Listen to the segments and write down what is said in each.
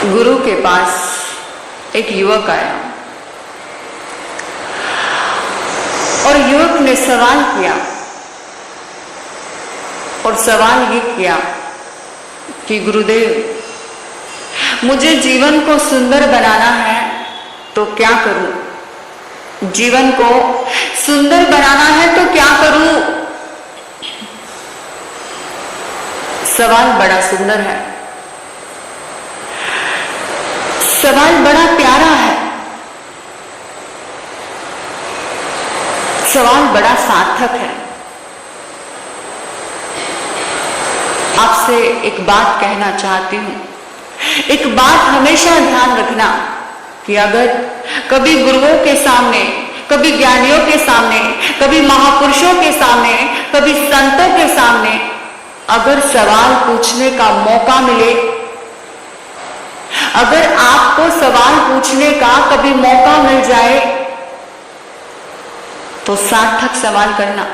गुरु के पास एक युवक आया और युवक ने सवाल किया और सवाल ये किया कि गुरुदेव, मुझे जीवन को सुंदर बनाना है तो क्या करूं? जीवन को सुंदर बनाना है तो क्या करूं? सवाल बड़ा सुंदर है, सवाल बड़ा प्यारा है, सवाल बड़ा सार्थक है। आपसे एक बात कहना चाहती हूं, एक बात हमेशा ध्यान रखना कि अगर कभी गुरुओं के सामने, कभी ज्ञानियों के सामने, कभी महापुरुषों के सामने, कभी संतों के सामने अगर सवाल पूछने का मौका मिले, अगर आपको सवाल पूछने का कभी मौका मिल जाए तो सार्थक सवाल करना,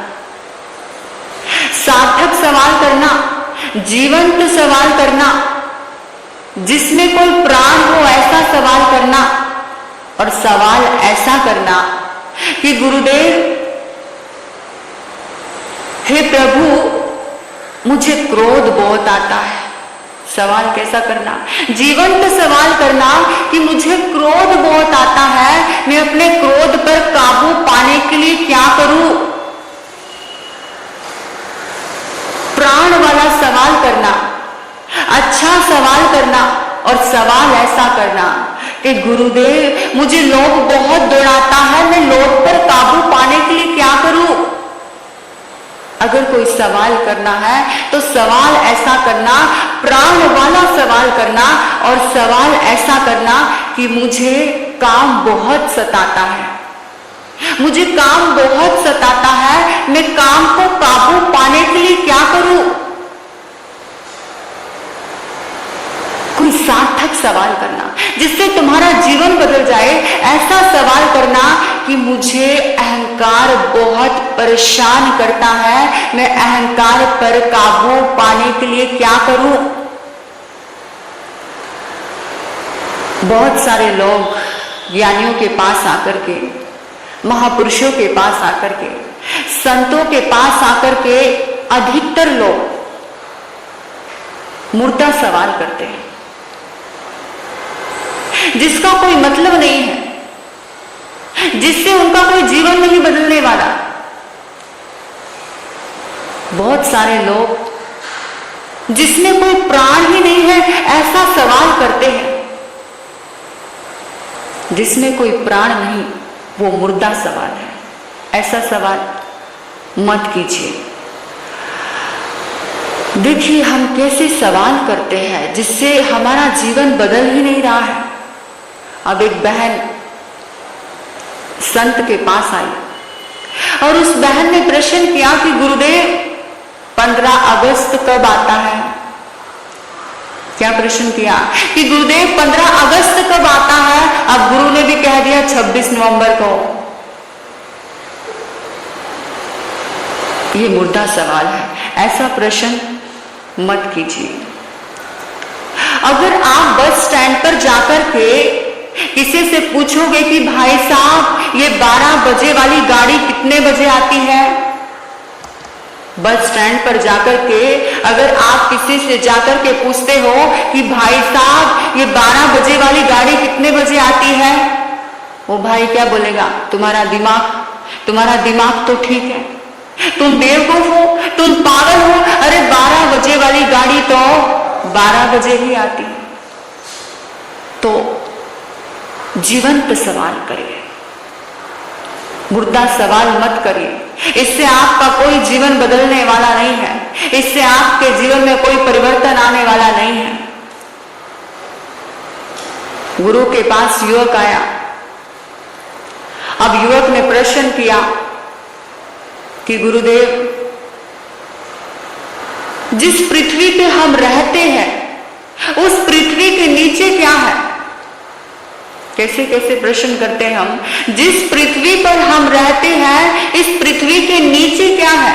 सार्थक सवाल करना, जीवंत सवाल करना, जिसमें कोई प्राण हो ऐसा सवाल करना, और सवाल ऐसा करना कि गुरुदेव, हे प्रभु, मुझे क्रोध बहुत आता है। सवाल कैसा करना? जीवंत सवाल करना कि मुझे क्रोध बहुत आता है, मैं अपने क्रोध पर काबू पाने के लिए क्या करूं? प्राण वाला सवाल करना, अच्छा सवाल करना, और सवाल ऐसा करना कि गुरुदेव, मुझे लोभ बहुत दौड़ाता है, मैं लोभ पर काबू पाने के लिए क्या करूं? अगर कोई सवाल करना है तो सवाल ऐसा करना, प्राण वाला सवाल करना, और सवाल ऐसा करना कि मुझे काम बहुत सताता है, मुझे काम बहुत सताता है, मैं काम को काबू पाने के लिए क्या करूं? कोई सार्थक सवाल करना जिससे तुम्हारा जीवन बदल जाए, ऐसा सवाल करना कि मुझे अहंकार बहुत परेशान करता है, मैं अहंकार पर काबू पाने के लिए क्या करूं? बहुत सारे लोग ज्ञानियों के पास आकर के, महापुरुषों के पास आकर के, संतों के पास आकर के, अधिकतर लोग मुर्दा सवाल करते हैं जिसका कोई मतलब नहीं है, जिससे उनका कोई जीवन नहीं बदलने वाला। बहुत सारे लोग जिसमें कोई प्राण ही नहीं है ऐसा सवाल करते हैं, जिसमें कोई प्राण नहीं वो मुर्दा सवाल है। ऐसा सवाल मत कीजिए। देखिए, हम कैसे सवाल करते हैं जिससे हमारा जीवन बदल ही नहीं रहा है। अब एक बहन संत के पास आई और उस बहन ने प्रश्न किया कि गुरुदेव, 15 अगस्त कब आता है? क्या प्रश्न किया कि गुरुदेव 15 अगस्त कब आता है? अब गुरु ने भी कह दिया 26 नवंबर को। ये मुर्दा सवाल है, ऐसा प्रश्न मत कीजिए। अगर आप बस स्टैंड पर जाकर के किसी से पूछोगे कि भाई साहब, ये 12 बजे वाली गाड़ी कितने बजे आती है? बस स्टैंड पर जाकर के अगर आप किसी से जाकर के पूछते हो कि भाई साहब, ये 12 बजे वाली गाड़ी कितने बजे आती है, वो भाई क्या बोलेगा? तुम्हारा दिमाग तो ठीक है, तुम बेवकूफ हो, तुम पागल हो, अरे 12 बजे वाली गाड़ी तो 12 बजे ही आती है। तो जीवंत सवाल करिए, मुर्दा सवाल मत करिए। इससे आपका कोई जीवन बदलने वाला नहीं है, इससे आपके जीवन में कोई परिवर्तन आने वाला नहीं है। गुरु के पास युवक आया। अब युवक ने प्रश्न किया कि गुरुदेव, जिस पृथ्वी पे हम रहते हैं उस पृथ्वी के नीचे क्या है? कैसे कैसे प्रश्न करते हैं हम। जिस पृथ्वी पर हम रहते हैं इस पृथ्वी के नीचे क्या है?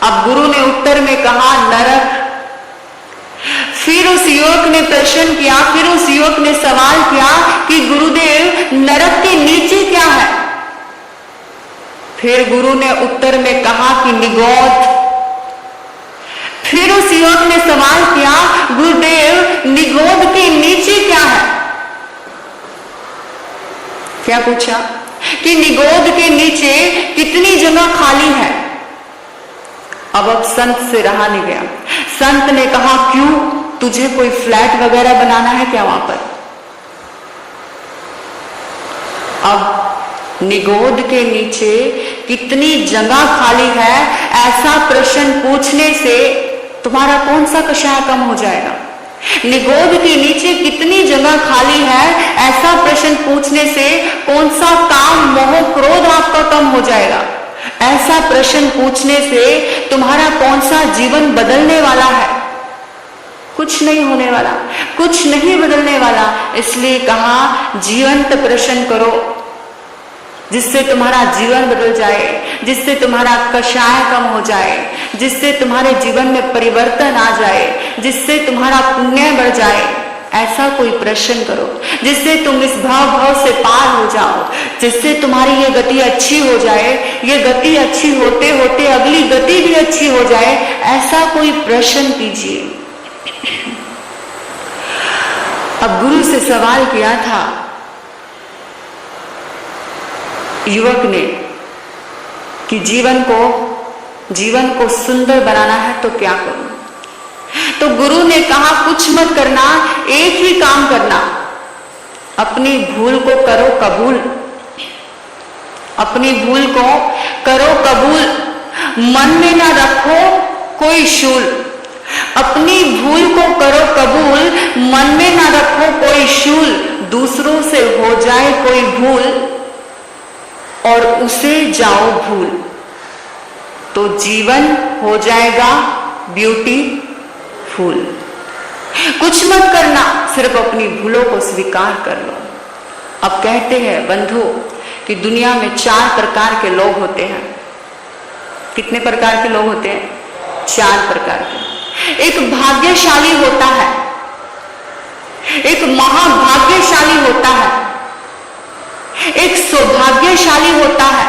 अब गुरु ने उत्तर में कहा, नरक। फिर उस युवक ने प्रश्न किया, फिर उस युवक ने सवाल किया कि गुरुदेव नरक के नीचे क्या है? फिर गुरु ने उत्तर में कहा कि निगोद। फिर उस युवक ने सवाल किया, गुरुदेव निगोद के नीचे क्या है? क्या पूछा कि निगोद के नीचे कितनी जगह खाली है? अब संत से रहा नहीं गया। संत ने कहा, क्यों, तुझे कोई फ्लैट वगैरह बनाना है क्या वहां पर? अब निगोद के नीचे कितनी जगह खाली है, ऐसा प्रश्न पूछने से तुम्हारा कौन सा कषाय कम हो जाएगा? निगोद के नीचे कितनी जगह खाली है, ऐसा प्रश्न पूछने से कौन सा काम, मोह, क्रोध आपका कम हो जाएगा? ऐसा प्रश्न पूछने से तुम्हारा कौन सा जीवन बदलने वाला है? कुछ नहीं होने वाला, कुछ नहीं बदलने वाला। इसलिए कहा जीवंत प्रश्न करो, जिससे तुम्हारा जीवन बदल जाए, जिससे तुम्हारा कषाय कम हो जाए, जिससे तुम्हारे जीवन में परिवर्तन आ जाए, जिससे तुम्हारा पुण्य बढ़ जाए। ऐसा कोई प्रश्न करो जिससे तुम इस भाव से पार हो जाओ, जिससे तुम्हारी ये गति अच्छी हो जाए, ये गति अच्छी होते होते अगली गति भी अच्छी हो जाए। ऐसा कोई प्रश्न कीजिए। अब गुरु से सवाल किया था युवक ने कि जीवन को सुंदर बनाना है तो क्या करूं? तो गुरु ने कहा, कुछ मत करना, एक ही काम करना, अपनी भूल को करो कबूल, अपनी भूल को करो कबूल, मन में ना रखो कोई शूल। अपनी भूल को करो कबूल, मन में ना रखो कोई शूल। दूसरों से हो जाए कोई भूल और उसे जाओ भूल, तो जीवन हो जाएगा ब्यूटीफुल। कुछ मत करना, सिर्फ अपनी भूलों को स्वीकार कर लो। अब कहते हैं बंधु कि दुनिया में 4 प्रकार के लोग होते हैं। कितने प्रकार के लोग होते हैं? 4 प्रकार के। एक भाग्यशाली होता है, एक महाभाग्यशाली होता है, एक सौभाग्यशाली होता है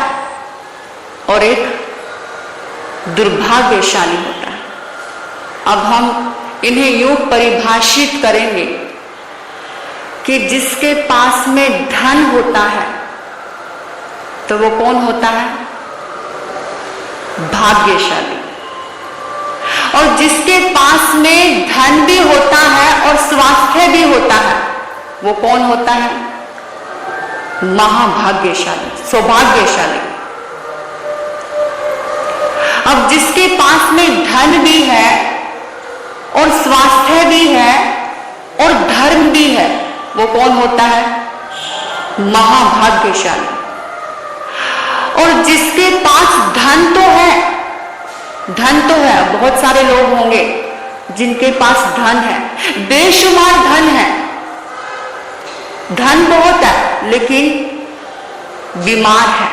और एक दुर्भाग्यशाली होता है। अब हम इन्हें यूं परिभाषित करेंगे कि जिसके पास में धन होता है तो वो कौन होता है? भाग्यशाली। और जिसके पास में धन भी होता है और स्वास्थ्य भी होता है वो कौन होता है? महाभाग्यशाली, सौभाग्यशाली। अब जिसके पास में धन भी है और स्वास्थ्य भी है और धर्म भी है वो कौन होता है? महाभाग्यशाली। और जिसके पास धन तो है, बहुत सारे लोग होंगे जिनके पास धन है, बेशुमार धन है, धन बहुत है लेकिन बीमार है।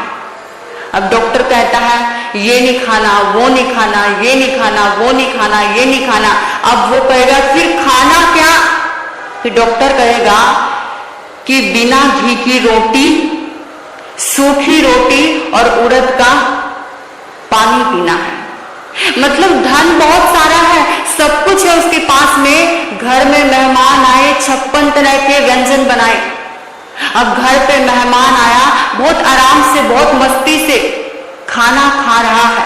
अब डॉक्टर कहता है ये नहीं खाना, वो नहीं खाना, ये नहीं खाना, वो नहीं खाना, ये नहीं खाना। अब वो कहेगा फिर खाना क्या? फिर डॉक्टर कहेगा कि बिना घी की रोटी, सूखी रोटी और उड़द का पानी पीना है। मतलब धन बहुत सारा है, सब कुछ है उसके पास में। घर में मेहमान आए, 56 तरह के व्यंजन बनाए। अब घर पे मेहमान आया, बहुत आराम से, बहुत मस्ती से खाना खा रहा है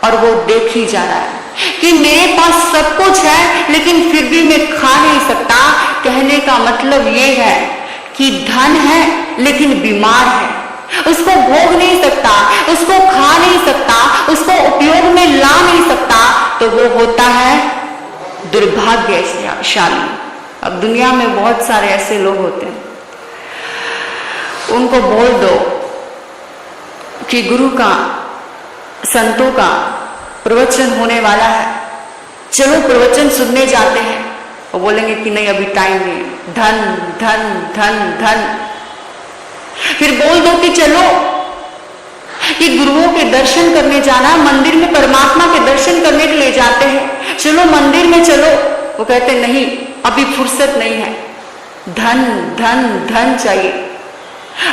और वो देख ही जा रहा है कि मेरे पास सब कुछ है लेकिन फिर भी मैं खा नहीं सकता। कहने का मतलब ये है कि धन है लेकिन बीमार है, उसको भोग नहीं सकता, उसको खा नहीं सकता, उसको उपयोग में ला नहीं सकता, तो वो होता है दुर्भाग्यशाली। अब दुनिया में बहुत सारे ऐसे लोग होते हैं, उनको बोल दो कि गुरु का, संतों का प्रवचन होने वाला है, चलो प्रवचन सुनने जाते हैं। वो बोलेंगे कि नहीं अभी टाइम नहीं, धन धन धन धन। फिर बोल दो कि चलो कि गुरुओं के दर्शन करने जाना, मंदिर में परमात्मा के दर्शन करने के लिए जाते हैं, चलो मंदिर में चलो। वो कहते नहीं, अभी फुर्सत नहीं है, धन धन धन चाहिए।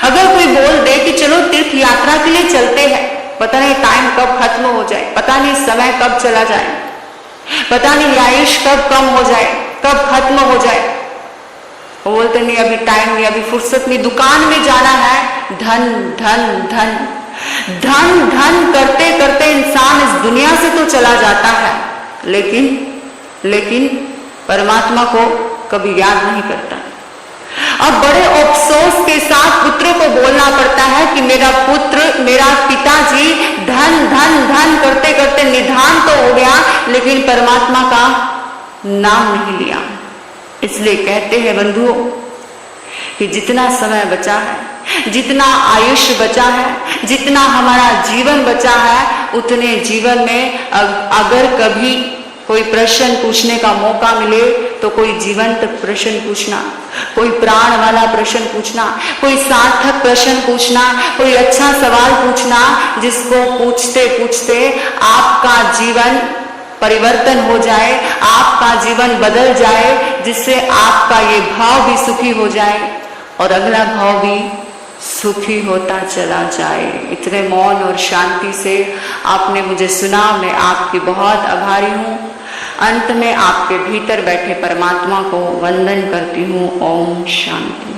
अगर कोई बोल दे कि चलो तीर्थ यात्रा के लिए चलते हैं, पता नहीं टाइम कब खत्म हो जाए, पता नहीं समय कब चला जाए, पता नहीं आयुष कब कम हो जाए, कब खत्म हो जाए। वो बोलते नहीं, अभी टाइम नहीं, अभी फुर्सत नहीं, दुकान में जाना है, धन धन धन धन धन करते करते इंसान इस दुनिया से तो चला जाता है, लेकिन परमात्मा को कभी याद नहीं करता। अब बड़े अफसोस के साथ पुत्र को बोलना पड़ता है कि मेरा पुत्र, मेरा पिताजी धन धन धन करते करते निधान तो हो गया, लेकिन परमात्मा का नाम नहीं लिया। इसलिए कहते हैं बंधुओं कि जितना समय बचा है, जितना आयुष्य बचा है, जितना हमारा जीवन बचा है, उतने जीवन में अगर कभी कोई प्रश्न पूछने का मौका मिले तो कोई जीवंत प्रश्न पूछना, कोई प्राण वाला प्रश्न पूछना, कोई सार्थक प्रश्न पूछना, कोई अच्छा सवाल पूछना, जिसको पूछते पूछते आपका जीवन परिवर्तन हो जाए, आपका जीवन बदल जाए, जिससे आपका ये भाव भी सुखी हो जाए और अगला भाव भी सुखी होता चला जाए। इतने मौन और शांति से आपने मुझे सुना, मैं आपकी बहुत आभारी हूँ। अंत में आपके भीतर बैठे परमात्मा को वंदन करती हूँ। ओम शांति।